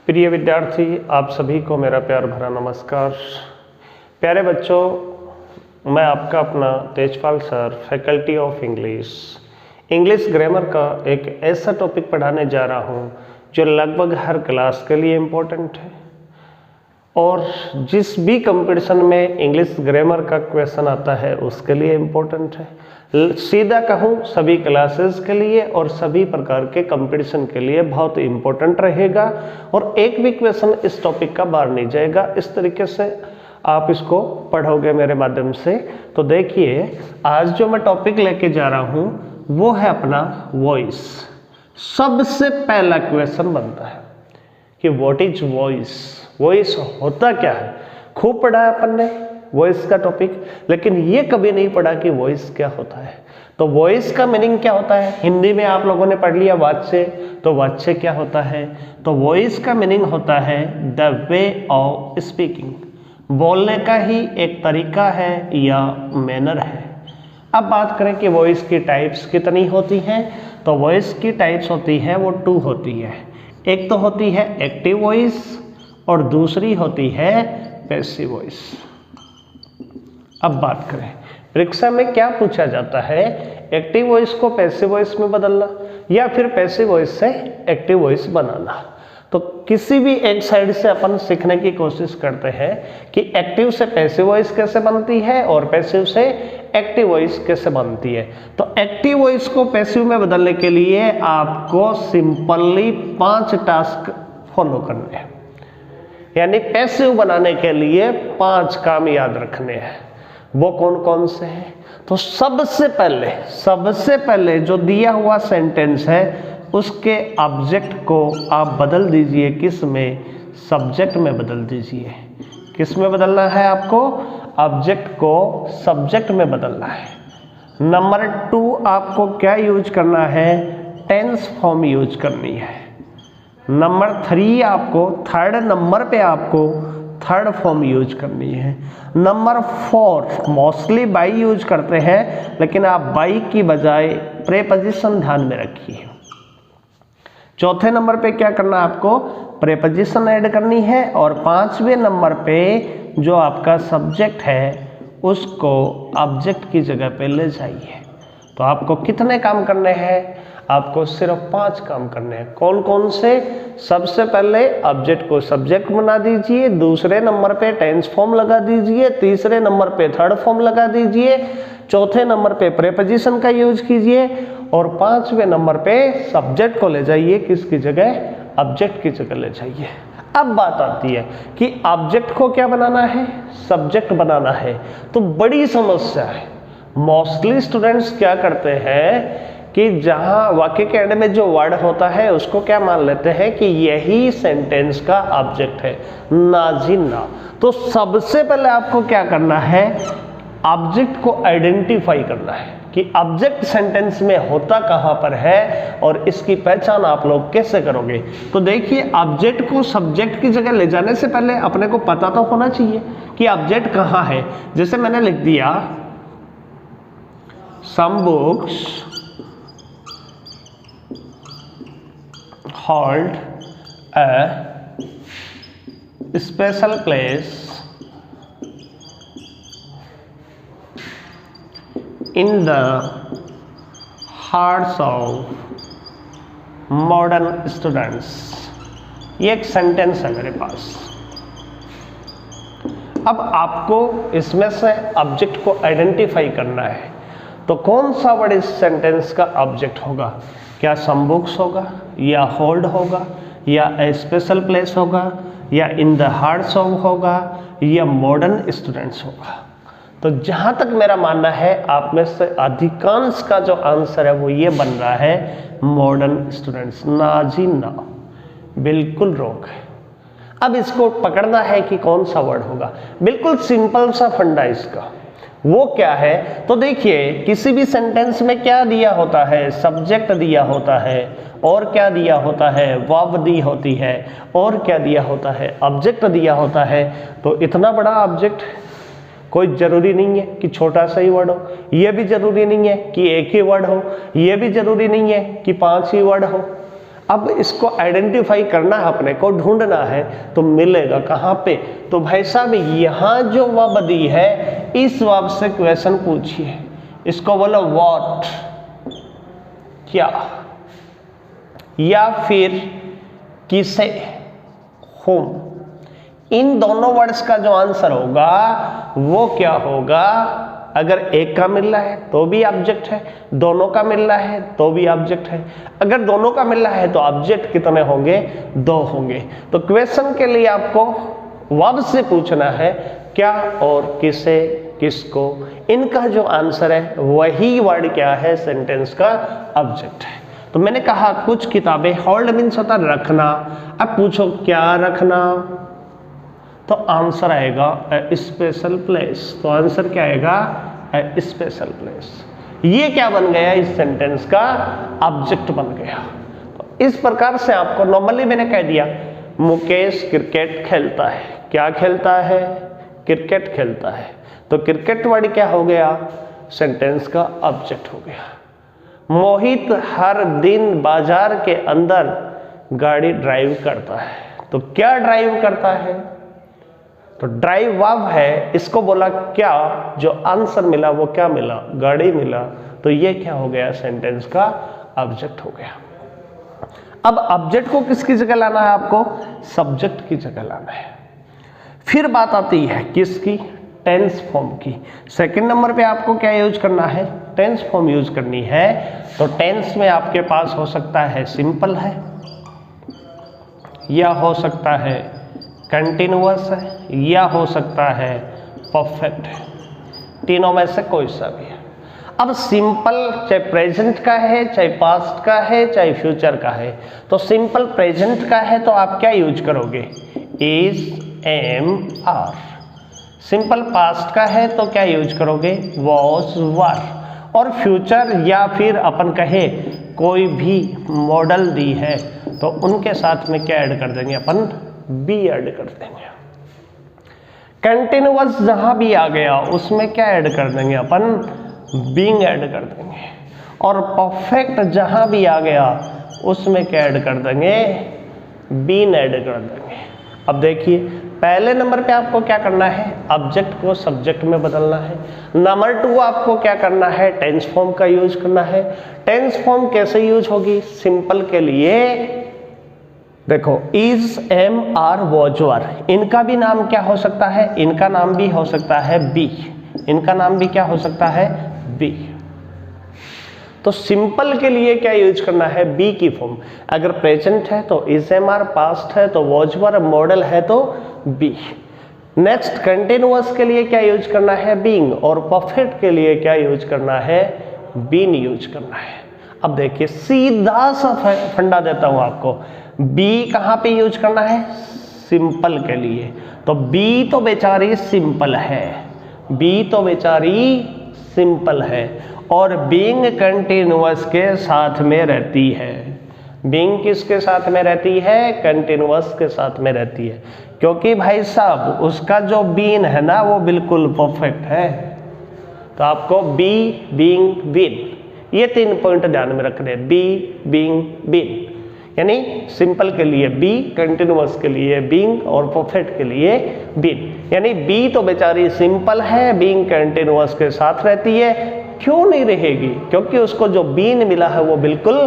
प्रिय विद्यार्थी, आप सभी को मेरा प्यार भरा नमस्कार। प्यारे बच्चों, मैं आपका अपना Tejpal sir, faculty of English grammar का एक ऐसा टॉपिक पढ़ाने जा रहा हूँ जो लगभग हर क्लास के लिए इम्पोर्टेंट है और जिस भी कंपटीशन में इंग्लिश ग्रामर का क्वेश्चन आता है उसके लिए इम्पोर्टेंट है। सीधा कहूँ, सभी क्लासेस के लिए और सभी प्रकार के कंपटीशन के लिए बहुत इम्पोर्टेंट रहेगा और एक भी क्वेश्चन इस टॉपिक का बाहर नहीं जाएगा। इस तरीके से आप इसको पढ़ोगे मेरे माध्यम से। तो देखिए, आज जो मैं टॉपिक लेके जा रहा हूँ वो है अपना वॉइस। सबसे पहला क्वेश्चन बनता है कि व्हाट इज वॉइस। वॉइस होता क्या है? खूब पढ़ा है अपन ने वॉइस का टॉपिक, लेकिन ये कभी नहीं पढ़ा कि वॉइस क्या होता है। तो वॉइस का मीनिंग क्या होता है? हिंदी में आप लोगों ने पढ़ लिया वाच्य, तो वाच्य क्या होता है? तो वॉइस का मीनिंग होता है द वे ऑफ स्पीकिंग, बोलने का ही एक तरीका है या मैनर है। अब बात करें कि वॉइस की टाइप्स कितनी होती हैं, तो वॉइस की टाइप्स होती है वो 2 होती है। एक तो होती है एक्टिव वॉइस और दूसरी होती है पैसिव वॉइस। अब बात करें परीक्षा में क्या पूछा जाता है, एक्टिव वॉइस को पैसिव वॉइस में बदलना या फिर पैसिव वॉइस से एक्टिव वॉइस बनाना। तो किसी भी एक साइड से अपन सीखने की कोशिश करते हैं कि एक्टिव से पैसिव वॉइस कैसे बनती है और पैसिव से एक्टिव वॉइस कैसे बनती है। तो एक्टिव वॉइस को पैसिव में बदलने के लिए आपको सिंपली 5 टास्क फॉलो करने हैं, यानी पैसिव बनाने के लिए 5 काम याद रखने हैं। वो कौन कौन से हैं? तो सबसे पहले जो दिया हुआ सेंटेंस है उसके ऑब्जेक्ट को आप बदल दीजिए। किस में? सब्जेक्ट में बदल दीजिए। किस में बदलना है आपको? ऑब्जेक्ट को सब्जेक्ट में बदलना है। नंबर 2 आपको क्या यूज करना है? टेंस फॉर्म यूज करनी है। नंबर 3 आपको थर्ड नंबर पे आपको थर्ड फॉर्म यूज करनी है। नंबर 4 मोस्टली बाई यूज करते हैं, लेकिन आप बाई की बजाय प्रेपोजिशन ध्यान में रखिए। चौथे नंबर पे क्या करना है आपको? प्रेपोजिशन ऐड करनी है। और 5वें नंबर पे जो आपका सब्जेक्ट है उसको ऑब्जेक्ट की जगह पे ले जाइए। तो आपको कितने काम करने हैं? आपको सिर्फ 5 काम करने हैं। कौन कौन से? सबसे पहले ऑब्जेक्ट को सब्जेक्ट बना दीजिए, दूसरे नंबर पे टेंस फॉर्म लगा दीजिए, तीसरे नंबर पे थर्ड फॉर्म लगा दीजिए, चौथे नंबर पे प्रेपोजिशन का यूज कीजिए और 5वें नंबर पे सब्जेक्ट को ले जाइए। किसकी जगह? ऑब्जेक्ट की जगह ले जाइए। अब बात आती है कि ऑब्जेक्ट को क्या बनाना है? सब्जेक्ट बनाना है। तो बड़ी समस्या है। मोस्टली स्टूडेंट्स क्या करते हैं कि जहां वाक्य के एंड में जो वर्ड होता है उसको क्या मान लेते हैं कि यही सेंटेंस का ऑब्जेक्ट है। ना जी ना। तो सबसे पहले आपको क्या करना है? ऑब्जेक्ट को आइडेंटिफाई करना है कि ऑब्जेक्ट सेंटेंस में होता कहां पर है और इसकी पहचान आप लोग कैसे करोगे। तो देखिए, ऑब्जेक्ट को सब्जेक्ट की जगह ले जाने से पहले अपने को पता तो होना चाहिए कि ऑब्जेक्ट कहां है। जैसे मैंने लिख दिया some books hold a special place in the hearts of modern students। ये एक सेंटेंस है मेरे पास। अब आपको इसमें से ऑब्जेक्ट को आइडेंटिफाई करना है। तो कौन सा वर्ड इस सेंटेंस का ऑब्जेक्ट होगा? क्या सम बुक्स होगा, या होल्ड होगा, या ए स्पेशल प्लेस होगा, या इन द हार्ट्स ऑफ होगा, या मॉडर्न स्टूडेंट्स होगा? तो जहां तक मेरा मानना है, आप में से अधिकांश का जो आंसर है वो ये बन रहा है मॉडर्न स्टूडेंट्स। ना जी ना, बिल्कुल रॉन्ग है। अब इसको पकड़ना है कि कौन सा वर्ड होगा। बिल्कुल सिंपल सा फंडा इसका। वो क्या है? तो देखिए, किसी भी सेंटेंस में क्या दिया होता है? सब्जेक्ट दिया होता है। और क्या दिया होता है? वर्ब दी होती है। और क्या दिया होता है? ऑब्जेक्ट दिया होता है। तो इतना बड़ा ऑब्जेक्ट कोई जरूरी नहीं है कि छोटा सा ही वर्ड हो, यह भी जरूरी नहीं है कि एक ही वर्ड हो, यह भी जरूरी नहीं है कि 5 ही वर्ड हो। अब इसको आइडेंटिफाई करना है, अपने को ढूंढना है, तो मिलेगा कहाँ पे? तो भाई साहब यहाँ जो वर्ब दी है इस वर्ब से क्वेश्चन पूछिए, इसको बोलो व्हाट, क्या, या फिर किसे, whom। इन दोनों वर्ड्स का जो आंसर होगा वो क्या होगा? अगर एक का मिल रहा है तो भी ऑब्जेक्ट है, दोनों का मिल रहा है तो भी ऑब्जेक्ट है। अगर दोनों का मिल रहा है तो ऑब्जेक्ट कितने होंगे? 2 होंगे। तो क्वेश्चन के लिए आपको वर्ब से पूछना है क्या और किसे, किसको। इनका जो आंसर है वही वर्ड क्या है? सेंटेंस का ऑब्जेक्ट है। तो मैंने कहा कुछ किताबें होल्ड मीन्स होता रखना। अब पूछो क्या रखना? तो आंसर आएगा स्पेशल प्लेस। तो आंसर क्या आएगा? Special place. ये क्या बन गया? इस सेंटेंस का ऑब्जेक्ट बन गया। तो इस प्रकार से आपको नॉर्मली मैंने कह दिया मुकेश क्रिकेट खेलता है। क्या खेलता है? क्रिकेट खेलता है। तो क्रिकेट वर्ड क्या हो गया? सेंटेंस का ऑब्जेक्ट हो गया। मोहित हर दिन बाजार के अंदर गाड़ी ड्राइव करता है। तो क्या ड्राइव करता है? तो ड्राइव वर्ब है, इसको बोला क्या, जो आंसर मिला वो क्या मिला? गाड़ी मिला। तो ये क्या हो गया? सेंटेंस का ऑब्जेक्ट हो गया। अब ऑब्जेक्ट को किसकी जगह लाना है? आपको सब्जेक्ट की जगह लाना है। फिर बात आती है किसकी? टेंस फॉर्म की। सेकंड नंबर पे आपको क्या यूज करना है? टेंस फॉर्म यूज करनी है। तो टेंस में आपके पास हो सकता है सिंपल है, या हो सकता है कंटिन्यूअस है, या हो सकता है परफेक्ट है। तीनों में से कोई सा भी है। अब सिंपल चाहे प्रेजेंट का है, चाहे पास्ट का है, चाहे फ्यूचर का है। तो सिंपल प्रेजेंट का है तो आप क्या यूज करोगे? Is, am, are. Simple past का है तो क्या यूज करोगे? Was, were. और फ्यूचर या फिर अपन कहे कोई भी मॉडल दी है तो उनके साथ में क्या ऐड कर देंगे? अपन बी ऐड कर देंगे। कंटिन्यूअस जहां भी आ गया उसमें क्या ऐड कर देंगे? अपन बीइंग ऐड कर देंगे। और परफेक्ट जहां भी आ गया उसमें क्या ऐड कर देंगे? बीन ऐड कर देंगे। अब देखिए पहले नंबर पे आपको क्या करना है? ऑब्जेक्ट को सब्जेक्ट में बदलना है। नंबर 2 आपको क्या करना है? टेंस फॉर्म का यूज करना है। टेंस फॉर्म कैसे यूज होगी? सिंपल के लिए देखो इज, एम, आर, वॉज, वर। इनका भी नाम क्या हो सकता है? इनका नाम भी हो सकता है बी। इनका नाम भी क्या हो सकता है? बी। तो सिंपल के लिए क्या यूज करना है? बी की फॉर्म। अगर प्रेजेंट है तो इज, एम, आर, पास्ट है तो वॉज, वर, मॉडल है तो बी। नेक्स्ट कंटिन्यूअस के लिए क्या यूज करना है? बीइंग। और परफेक्ट के लिए क्या यूज करना है? बीन यूज करना है। अब देखिए सीधा सा फंडा देता हूं आपको। बी कहां पे यूज करना है? सिंपल के लिए। तो बी तो बेचारी सिंपल है, बी तो बेचारी सिंपल है। और बीइंग कंटिन्यूअस के साथ में रहती है। बीइंग किसके साथ में रहती है? कंटिन्यूअस के साथ में रहती है। क्योंकि भाई साहब उसका जो बीन है ना वो बिल्कुल परफेक्ट है। तो आपको बी, बीइंग, बीन, ये 3 पॉइंट ध्यान में रखने। Be, being, been. यानी सिंपल के लिए बी, कंटिन्यूअस के लिए बीइंग और परफेक्ट के लिए बीन। यानी बी तो बेचारी सिंपल है, बीइंग कंटिन्यूअस के साथ रहती है। क्यों नहीं रहेगी? क्योंकि उसको जो बीन मिला है वो बिल्कुल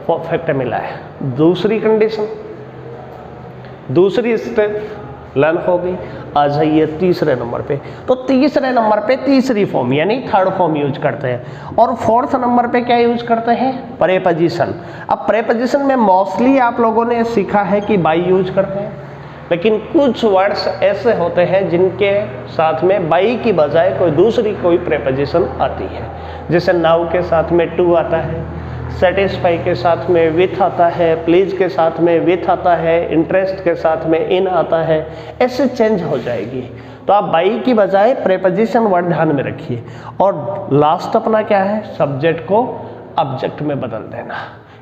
परफेक्ट मिला है। दूसरी कंडीशन, दूसरी स्टेप लर्न हो गई। आ जाइए तीसरे नंबर पे। तो तीसरे नंबर पे तीसरी फॉर्म यानी थर्ड फॉर्म यूज करते हैं। और फोर्थ नंबर पे क्या यूज करते हैं? प्रेपोजिशन। अब प्रेपोजिशन में मोस्टली आप लोगों ने सीखा है कि बाई यूज करते हैं, लेकिन कुछ वर्ड्स ऐसे होते हैं जिनके साथ में बाई की बजाय कोई दूसरी कोई प्रेपोजिशन आती है। जैसे नाउ के साथ में टू आता है, सेटिस्फाई के साथ में विथ आता है, प्लीज के साथ में विथ आता है, इंटरेस्ट के साथ में इन आता है। ऐसे चेंज हो जाएगी। तो आप बाई की बजाय प्रेपोजिशन वर्ड ध्यान में रखिए। और लास्ट अपना क्या है? सब्जेक्ट को ऑब्जेक्ट में बदल देना।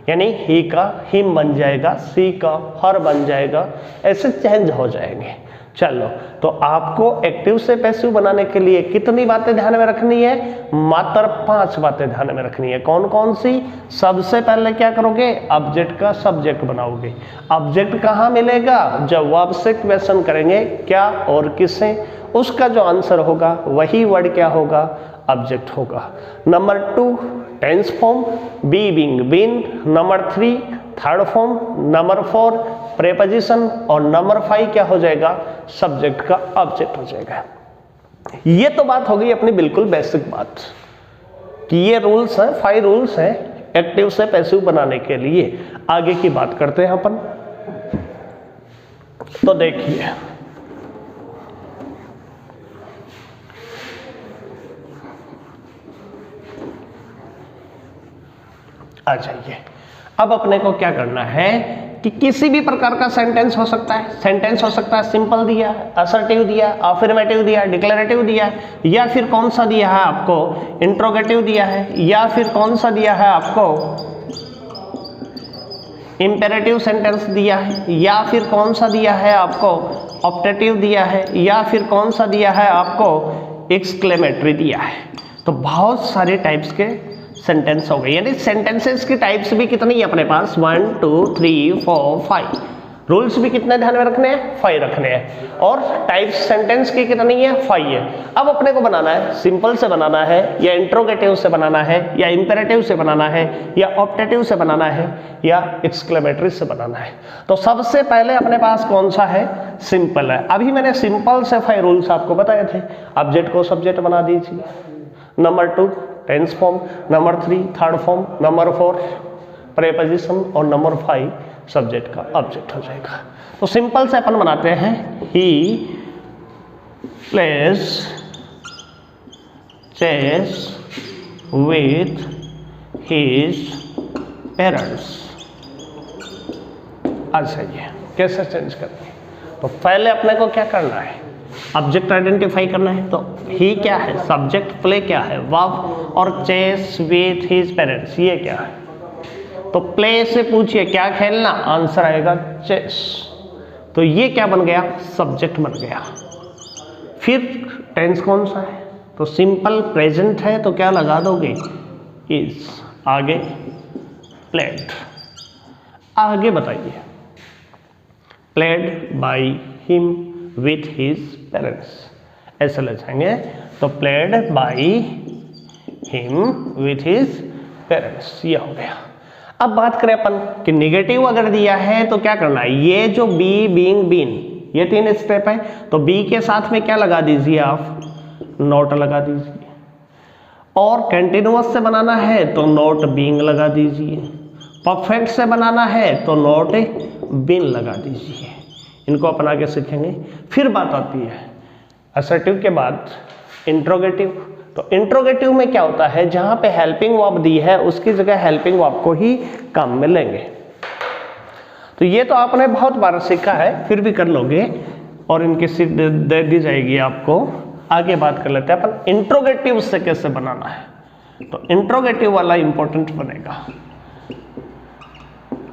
यानी ही का हिम बन जाएगा, सी का हर बन जाएगा, ऐसे चेंज हो जाएंगे। चलो, तो आपको एक्टिव से पैसिव बनाने के लिए कितनी बातें ध्यान में रखनी है? मात्र 5 बातें ध्यान में रखनी है। कौन कौन सी? सबसे पहले क्या करोगे? ऑब्जेक्ट का सब्जेक्ट बनाओगे। ऑब्जेक्ट कहाँ मिलेगा? जब वर्ब से क्वेश्चन करेंगे क्या और किससे, उसका जो आंसर होगा वही वर्ड क्या होगा? ऑब्जेक्ट होगा। Number 2 tense form, be being been. Number 3 third form. Number 4 preposition और नंबर 5 क्या हो जाएगा? सब्जेक्ट का ऑब्जेक्ट हो जाएगा। ये तो बात हो गई अपनी बिल्कुल बेसिक बात कि ये रूल्स हैं, 5 रूल्स हैं एक्टिव से पैसिव बनाने के लिए। आगे की बात करते हैं अपन। तो देखिए, आ जाइए। अब अपने को क्या करना है कि किसी भी प्रकार का सेंटेंस हो सकता है। सेंटेंस हो सकता है सिंपल दिया, असर्टिव दिया, अफर्मेटिव दिया, डिक्लेरेटिव दिया, या फिर कौन सा दिया है आपको? इंट्रोगेटिव दिया है, या फिर कौन सा दिया है आपको? इंपेरेटिव सेंटेंस दिया है, या फिर कौन सा दिया है आपको? ऑप्टेटिव दिया है, या फिर कौन सा दिया है आपको? एक्सक्लेमेटरी दिया है। तो बहुत सारे टाइप्स के सेंटेंस हो गए, यानी सेंटेंसेस की टाइप्स भी कितनी है अपने पास? 1 2 3 4 5। रूल्स भी कितने ध्यान में रखने हैं? 5 रखने हैं। और टाइप्स सेंटेंस की कितनी है? 5 है। अब अपने को बनाना है, सिंपल से बनाना है, या इंट्रोगेटिव से बनाना है, या इंपेरेटिव से बनाना है, या ऑप्टेटिव से बनाना है, या एक्सक्लेमेटरी से बनाना है। तो सबसे पहले अपने पास कौन सा है? सिंपल है। अभी मैंने सिंपल से 5 रूल्स आपको बताए थे। ऑब्जेक्ट को सब्जेक्ट बना दीजिए। Number 2 tense form, number 3 third form, number 4 preposition और नंबर 5 सब्जेक्ट का ऑब्जेक्ट हो जाएगा। तो सिंपल से अपन बनाते हैं, he plays chess with his parents. अच्छा, ये कैसे चेंज करते हैं? तो पहले अपने को क्या करना है? ऑब्जेक्ट आइडेंटिफाई करना है। तो ही क्या है? सब्जेक्ट। प्ले क्या है? वर्ब। और चेस विथ हिज पेरेंट्स ये क्या है? तो प्ले से पूछिए क्या खेलना, आंसर आएगा चेस। तो ये क्या बन गया? सब्जेक्ट बन गया। फिर टेंस कौन सा है? तो सिंपल प्रेजेंट है, तो क्या लगा दोगे? इज। आगे प्लेड। आगे बताइए, played by him with his parents, ऐसे ले जाएंगे। तो played by him with his parents, ये हो गया। अब बात करें अपन कि निगेटिव अगर दिया है तो क्या करना है? ये जो बी बीइंग बीन, ये 3 स्टेप है। तो बी के साथ में क्या लगा दीजिए आप? नॉट लगा दीजिए। और कंटिन्यूअस से बनाना है तो नॉट बीइंग लगा दीजिए। परफेक्ट से बनाना है तो नॉट बीन लगा दीजिए। इनको अपन आगे सीखेंगे। फिर बात आती है असर्टिव के बाद इंट्रोगेटिव। तो इंट्रोगेटिव में क्या होता है? जहां पे हेल्पिंग वर्ब दी है उसकी जगह हेल्पिंग वर्ब को ही काम में लेंगे। तो ये तो आपने बहुत बार सीखा है, फिर भी कर लोगे और इनकी सीट दे दी जाएगी आपको। आगे बात कर लेते हैं अपन इंट्रोगेटिव से कैसे बनाना है। तो इंट्रोगेटिव वाला इंपॉर्टेंट बनेगा।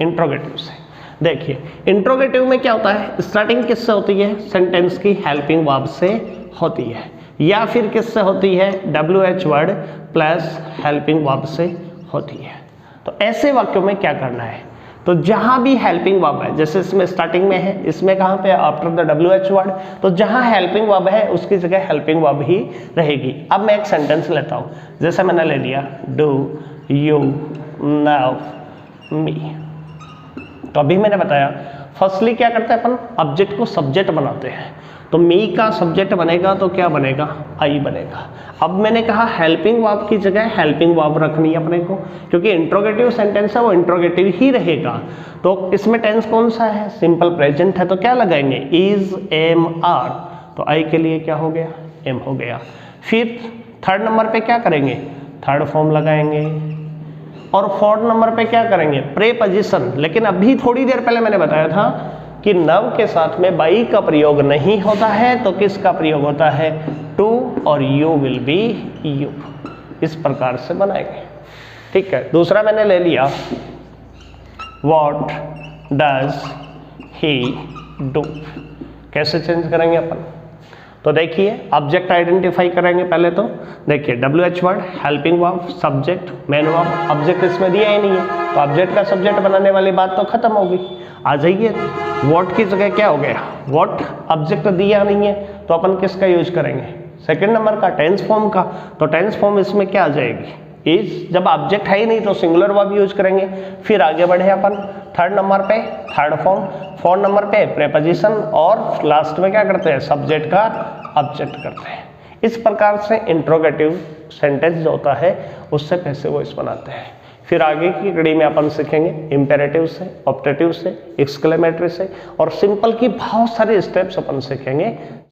इंट्रोगेटिव से देखिए, इंट्रोगेटिव में क्या होता है? स्टार्टिंग किससे होती है? सेंटेंस की हेल्पिंग वर्ब से होती है, या फिर किससे होती है? WH word plus helping verb से होती है। तो ऐसे वाक्यों में क्या करना है? तो जहां भी हेल्पिंग वर्ब है, जैसे इसमें स्टार्टिंग में है, इसमें कहां पे? After the WH word. तो जहां हेल्पिंग वर्ब है उसकी जगह हेल्पिंग वर्ब ही रहेगी। अब मैं एक सेंटेंस लेता हूं, जैसे मैंने ले लिया डू यू नाउ मी। तो अभी मैंने बताया फर्स्टली क्या करते हैं अपन? ऑब्जेक्ट को सब्जेक्ट बनाते हैं। तो मी का सब्जेक्ट बनेगा तो क्या बनेगा? आई बनेगा। अब मैंने कहा हेल्पिंग वर्ब की जगह हेल्पिंग वर्ब रखनी है अपने को, क्योंकि इंट्रोगेटिव सेंटेंस है वो इंट्रोगेटिव ही रहेगा। तो इसमें टेंस कौन सा है? सिंपल प्रेजेंट है, तो क्या लगाएंगे? Is, am, are. तो आई के लिए क्या हो गया? एम हो गया। फिर थर्ड नंबर पे क्या करेंगे? थर्ड फॉर्म लगाएंगे। और फोर्थ नंबर पे क्या करेंगे? प्रेपोजिशन। लेकिन अभी थोड़ी देर पहले मैंने बताया था कि नव के साथ में बाई का प्रयोग नहीं होता है, तो किसका प्रयोग होता है? टू और यू विल बी यू। इस प्रकार से बनाएंगे। ठीक है। दूसरा मैंने ले लिया व्हाट डज ही डू। कैसे चेंज करेंगे अपन? तो देखिए ऑब्जेक्ट आइडेंटिफाई करेंगे पहले। तो देखिए WH word, helping verb, subject, main verb. Object इसमें दिया ही नहीं है तो ऑब्जेक्ट का सब्जेक्ट बनाने वाली बात तो खत्म होगी। आ जाइए, व्हाट की जगह क्या हो गया, व्हाट ऑब्जेक्ट दिया नहीं है तो अपन किसका यूज करेंगे? सेकंड नंबर का, टेंस फॉर्म का। तो टेंस फॉर्म इसमें क्या आ जाएगी? इज। जब ऑब्जेक्ट है ही नहीं तो सिंगुलर वर्ब यूज करेंगे। फिर आगे बढ़े अपन थर्ड नंबर पे, थर्ड फॉर्म। फोर्थ नंबर पे प्रेपोजिशन और लास्ट में क्या करते हैं? सब्जेक्ट का ऑब्जेक्ट करते हैं। इस प्रकार से इंट्रोगेटिव सेंटेंस जो होता है उससे पैसे वॉइस बनाते हैं। फिर आगे की कड़ी में अपन सीखेंगे इंपेरेटिव से, ऑप्टेटिव से, एक्सक्लेमेटरी से और सिंपल की बहुत सारे स्टेप्स अपन सीखेंगे।